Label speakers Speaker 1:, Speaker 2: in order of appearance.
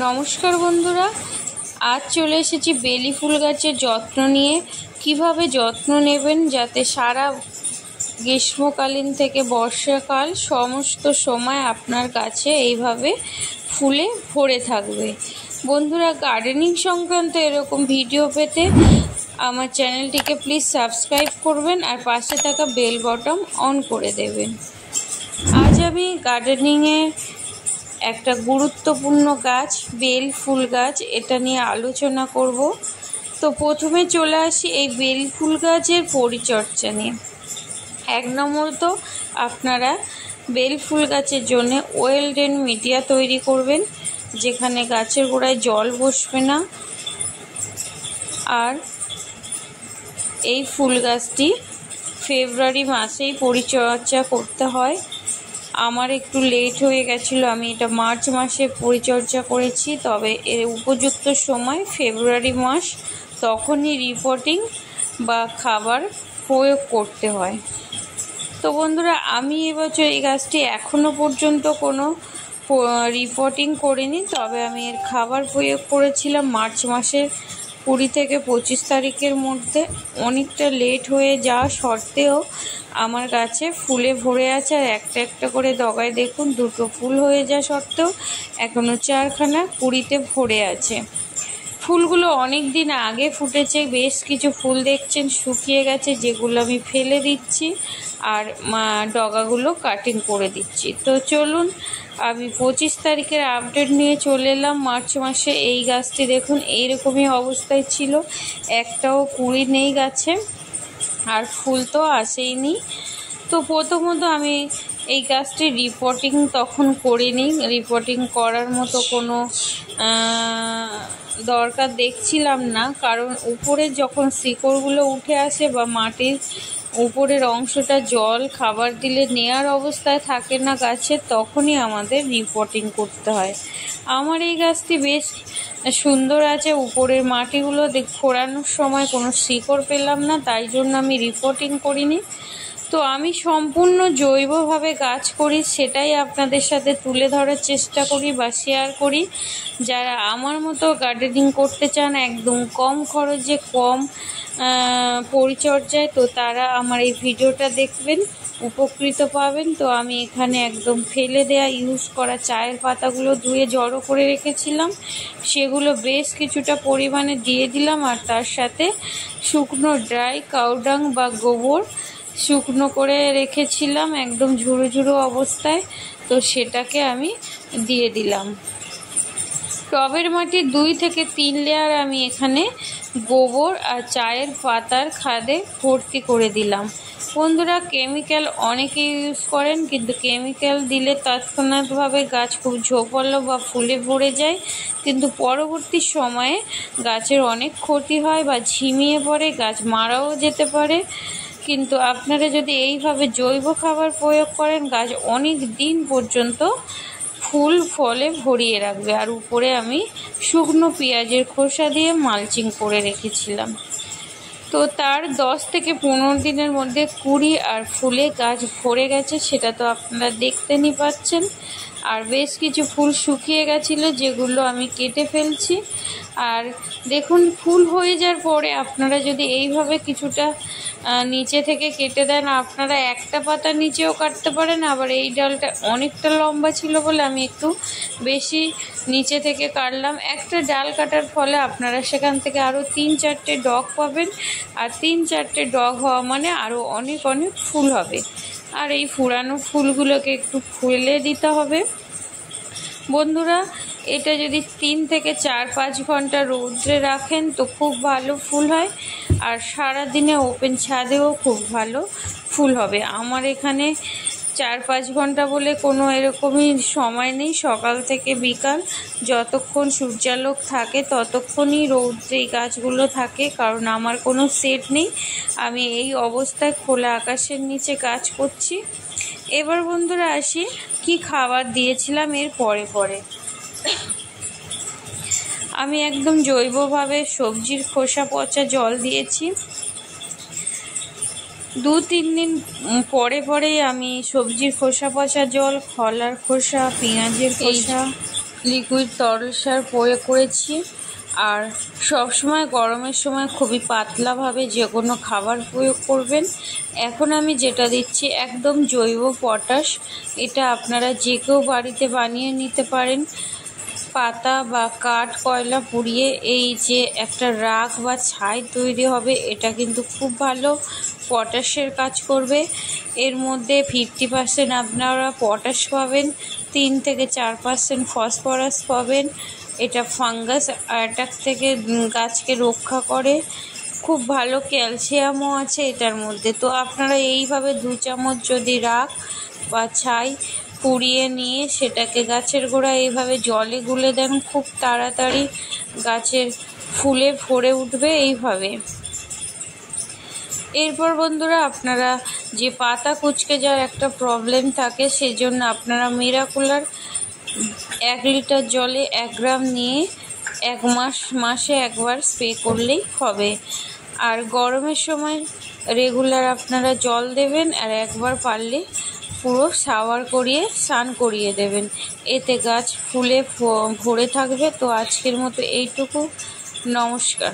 Speaker 1: নমস্কার বন্ধুরা, আজ চলে এসেছি বেলি ফুল গাছের যত্ন নিয়ে। কিভাবে যত্ন নেবেন যাতে সারা গ্রীষ্মকালীন থেকে বর্ষাকাল সমস্ত সময় আপনার গাছে এইভাবে ফুলে ভরে থাকবে। বন্ধুরা, গার্ডেনিং সংক্রান্ত এরকম ভিডিও পেতে আমার চ্যানেলটিকে প্লিজ সাবস্ক্রাইব করবেন আর পাশে থাকা বেল বটন অন করে দেবেন। আজ আমি গার্ডেনিংয়ে একটা গুরুত্বপূর্ণ গাছ বেল ফুল গাছ, এটা নিয়ে আলোচনা করব। তো প্রথমে চলে আসি এই বেল ফুল গাছের পরিচর্যা নিয়ে। 1 নম্বর, তো আপনারা বেল ফুল গাছের জন্য ওয়েল ড্রেন মিডিয়া তৈরি করবেন, যেখানে গাছের গোড়ায় জল বসবে না। আর এই ফুল গাছটি ফেব্রুয়ারি মাসেই পরিচর্যা করতে হয়। আমার একটু লেট হয়ে গেছিলো, আমি এটা মার্চ মাসে পরিচর্যা করেছি, তবে এর উপযুক্ত সময় ফেব্রুয়ারি মাস, তখনই রিপোর্টিং বা খাবার প্রয়োগ করতে হয়। তো বন্ধুরা, আমি এবছর এই গাছটি এখনও পর্যন্ত কোনো রিপোর্টিং করিনি, তবে আমি এর খাবার প্রয়োগ করেছিলাম মার্চ মাসের 20 থেকে 25 তারিখের মধ্যে। অনেকটা লেট হয়ে যাওয়া সত্ত্বেও আমার গাছে ফুলে ভরে আছে, আর একটা একটা করে ডগায় দেখুন 2টো ফুল হয়ে যাওয়া সত্ত্বেও এখনও 4খানা কুঁড়িতে ভরে আছে। ফুলগুলো অনেক দিন আগে ফুটেছে, বেশ কিছু ফুল দেখছেন শুকিয়ে গেছে, যেগুলো আমি ফেলে দিচ্ছি আর ডগাগুলো কাটিং করে দিচ্ছি। তো চলুন, আমি 25 তারিখের আপডেট নিয়ে চলে এলাম। মার্চ মাসে এই গাছটি দেখুন এইরকমই অবস্থায় ছিল, একটাও কুঁড়ি নেই গাছে, আর ফুল তো আসেইনি। তো প্রথমত আমি এই গাছটি রিপোর্টিং তখন করিনি, রিপোর্টিং করার মতো কোনো দরকার দেখছিলাম না, কারণ উপরে যখন শিকড়গুলো উঠে আসে বা মাটির উপরের অংশটা জল খাবার দিলে নেয়ার অবস্থায় থাকে না গাছের, তখনই আমাদের রিপোর্টিং করতে হয়। আমার এই গাছটি বেশ সুন্দর আছে, উপরের মাটিগুলো খোঁড়ানোর সময় কোনো শিকড় পেলাম না, তাই জন্য আমি রিপোর্টিং করিনি। তো আমি সম্পূর্ণ জৈবভাবে গাছ করি, সেটাই আপনাদের সাথে তুলে ধরার চেষ্টা করি বা শেয়ার করি। যারা আমার মতো গার্ডেনিং করতে চান একদম কম খরচে কম পরিচর্যায়, তো তারা আমার এই ভিডিওটা দেখবেন, উপকৃত পাবেন। তো আমি এখানে একদম ফেলে দেয়া ইউজ করা চায়ের পাতাগুলো ধুয়ে জড়ো করে রেখেছিলাম, সেগুলো বেশ কিছুটা পরিমাণে দিয়ে দিলাম, আর তার সাথে শুকনো ড্রাই কাউডাং বা গোবর শুকনো করে রেখেছিলাম একদম ঝুরো ঝুরো অবস্থায়, তো সেটাকে আমি দিয়ে দিলাম। টবের মাটি 2 থেকে 3 লেয়ার আমি এখানে গোবর আর চায়ের পাতার খাদে ভর্তি করে দিলাম। বন্ধুরা, কেমিক্যাল অনেকে ইউজ করেন, কিন্তু কেমিক্যাল দিলে তৎক্ষণাৎভাবে গাছ খুব ঝোপালো বা ফুলে ভরে যায়, কিন্তু পরবর্তী সময়ে গাছের অনেক ক্ষতি হয় বা ঝিমিয়ে পড়ে, গাছ মারাও যেতে পারে। কিন্তু আপনারা যদি এইভাবে জৈব খাবার প্রয়োগ করেন, গাছ অনেক দিন পর্যন্ত ফুল ফলে ভরিয়ে রাখবে। আর উপরে আমি শুকনো পেঁয়াজের খোসা দিয়ে মালচিং করে রেখেছিলাম। তো তার 10 থেকে 15 দিনের মধ্যে কুঁড়ি আর ফুলে গাছ ভরে গেছে, সেটা তো আপনারা দেখতেই পাচ্ছেন। আর বেশ কিছু ফুল শুকিয়ে গেছিলো, যেগুলো আমি কেটে ফেলছি। আর দেখুন, ফুল হয়ে যাওয়ার পরে আপনারা যদি এইভাবে কিছুটা নিচে থেকে কেটে দেন, আপনারা একটা পাতা নিচেও কাটতে পারেন। আবার এই ডালটা অনেকটা লম্বা ছিল বলে আমি একটু বেশি নিচে থেকে কাটলাম। একটা ডাল কাটার ফলে আপনারা সেখান থেকে আরও 3-4টে ডগ পাবেন, আর 3-4টে ডগ হওয়া মানে আরও অনেক অনেক ফুল হবে। আর এই ফুরানো ফুলগুলোকে একটু ফুলে দিতে হবে। বন্ধুরা, এটা যদি 3 থেকে 4-5 ঘন্টা রৌদ্রে রাখেন তো খুব ভালো ফুল হয়, আর সারা দিনে ওপেন ছাদেও খুব ভালো ফুল হবে। আমার এখানে 4-5 ঘন্টা বলে কোনো এরকমই সময় নেই, সকাল থেকে বিকাল যতক্ষণ সূর্যালোক থাকে ততক্ষণই রৌদ্রে এই গাছগুলো থাকে, কারণ আমার কোনো সেট নেই, আমি এই অবস্থায় খোলা আকাশের নিচে কাজ করছি। এবার বন্ধুরা আসি কি খাবার দিয়েছিলাম এর পরে। আমি একদম জৈবভাবে সবজির খোসা পচা জল দিয়েছি। 2-3 দিন পরেই আমি সবজির খোসা পচা জল, কলার খোসা, পেঁয়াজের খোসা, লিকুইড তরল সার প্রয়োগ করেছি। আর সবসময় গরমের সময় খুবই পাতলাভাবে যে কোনো খাবার প্রয়োগ করবেন। এখন আমি যেটা দিচ্ছি একদম জৈব পটাশ। এটা আপনারা যে কেউ বাড়িতে বানিয়ে নিতে পারেন। পাতা বা কাঠ কয়লা পুড়িয়ে এই যে একটা রাখ বা ছাই তৈরি হবে, এটা কিন্তু খুব ভালো পটাশের কাজ করবে। এর মধ্যে 50% আপনারা পটাশ পাবেন, 3 থেকে 4% ফসফরাস পাবেন। এটা ফাঙ্গাস অ্যাটাক থেকে গাছকে রক্ষা করে। খুব ভালো ক্যালসিয়ামও আছে এটার মধ্যে। তো আপনারা এইভাবে 2 চামচ যদি রাখ বা ছাই পুড়িয়ে নিয়ে সেটাকে গাছের গোড়ায় এইভাবে জলে গুলে দেন, খুব তাড়াতাড়ি গাছের ফুলে ভরে উঠবে এইভাবে। এরপর বন্ধুরা, আপনারা যে পাতা কুঁচকে যাওয়ার একটা প্রবলেম থাকে, সেই জন্য আপনারা মিরাকুলার 1 লিটার জলে 1 গ্রাম নিয়ে মাসে একবার স্প্রে করলেই হবে। আর গরমের সময় রেগুলার আপনারা জল দেবেন, আর একবার পারলে পুরো শাওয়ার করিয়ে স্নান করিয়ে দেবেন। এতে গাছ ফুলে ভরে থাকবে। তো আজকের মতো এইটুকু। নমস্কার।